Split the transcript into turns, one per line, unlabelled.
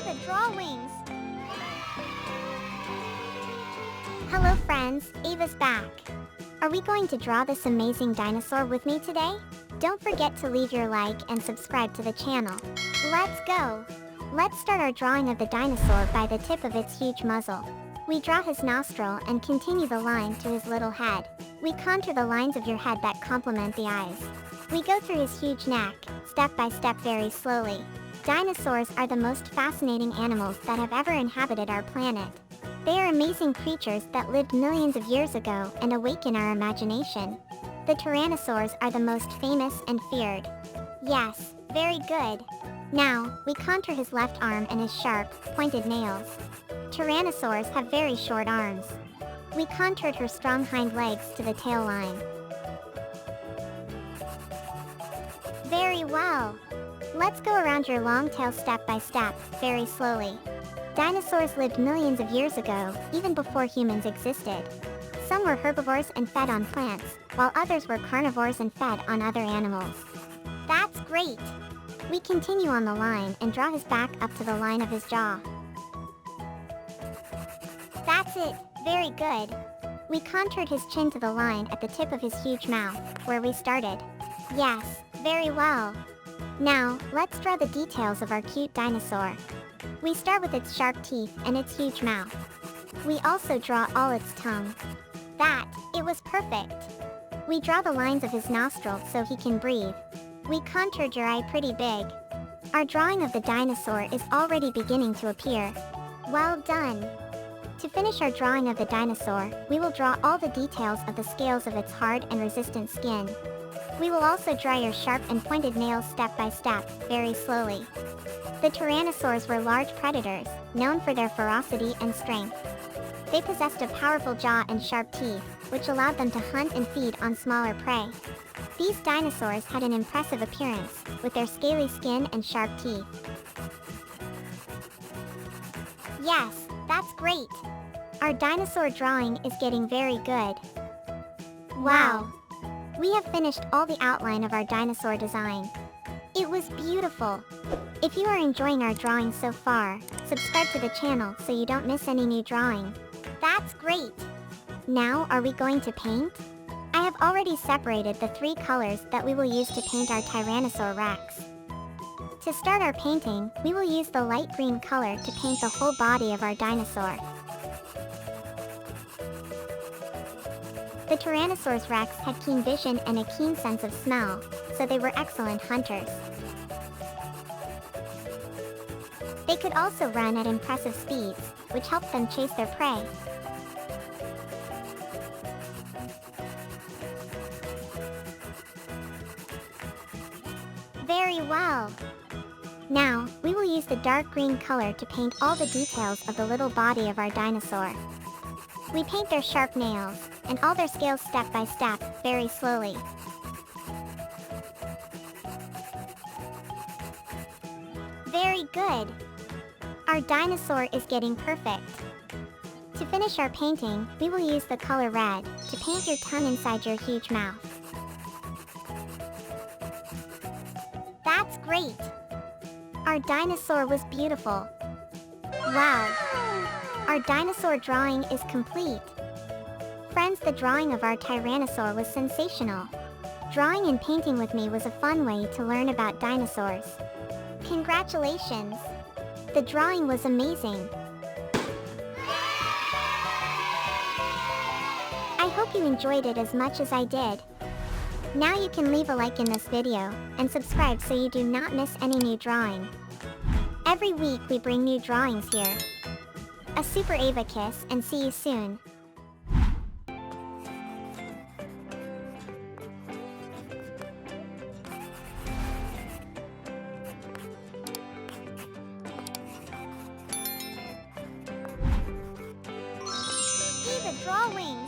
Eva drawings. Hello friends, Eva's back. Are we going to draw this amazing dinosaur with me today? Don't forget to leave your like and subscribe to the channel. Let's go! Let's start our drawing of the dinosaur by the tip of its huge muzzle. We draw his nostril and continue the line to his little head. We contour the lines of your head that complement the eyes. We go through his huge neck, step by step very slowly. Dinosaurs are the most fascinating animals that have ever inhabited our planet. They are amazing creatures that lived millions of years ago and awaken our imagination. The Tyrannosaurs are the most famous and feared. Yes, very good. Now, we contour his left arm and his sharp, pointed nails. Tyrannosaurs have very short arms. We contoured her strong hind legs to the tail line. Very well. Let's go around your long tail step by step, very slowly. Dinosaurs lived millions of years ago, even before humans existed. Some were herbivores and fed on plants, while others were carnivores and fed on other animals. That's great! We continue on the line and draw his back up to the line of his jaw. That's it, very good. We contoured his chin to the line at the tip of his huge mouth, where we started. Yes, very well. Now, let's draw the details of our cute dinosaur. We start with its sharp teeth and its huge mouth. We also draw all its tongue. It was perfect. We draw the lines of his nostrils so he can breathe. We contoured your eye pretty big. Our drawing of the dinosaur is already beginning to appear. Well done. To finish our drawing of the dinosaur, we will draw all the details of the scales of its hard and resistant skin. We will also draw your sharp and pointed nails step by step, very slowly. The Tyrannosaurs were large predators, known for their ferocity and strength. They possessed a powerful jaw and sharp teeth, which allowed them to hunt and feed on smaller prey. These dinosaurs had an impressive appearance, with their scaly skin and sharp teeth. Yes, that's great! Our dinosaur drawing is getting very good. Wow! We have finished all the outline of our dinosaur design. It was beautiful! If you are enjoying our drawing so far, subscribe to the channel so you don't miss any new drawing. That's great! Now, are we going to paint? I have already separated the 3 colors that we will use to paint our Tyrannosaur Rex. To start our painting, we will use the light green color to paint the whole body of our dinosaur. The Tyrannosaurus Rex had keen vision and a keen sense of smell, so they were excellent hunters. They could also run at impressive speeds, which helped them chase their prey. Very well! Now, we will use the dark green color to paint all the details of the little body of our dinosaur. We paint their sharp nails, and all their scales step by step, very slowly. Very good! Our dinosaur is getting perfect. To finish our painting, we will use the color red to paint your tongue inside your huge mouth. That's great! Our dinosaur was beautiful. Wow! Our dinosaur drawing is complete. Friends, the drawing of our Tyrannosaur was sensational. Drawing and painting with me was a fun way to learn about dinosaurs. Congratulations! The drawing was amazing. I hope you enjoyed it as much as I did. Now you can leave a like in this video, and subscribe so you do not miss any new drawing. Every week we bring new drawings here. A super Ava kiss and see you soon. Ava drawings!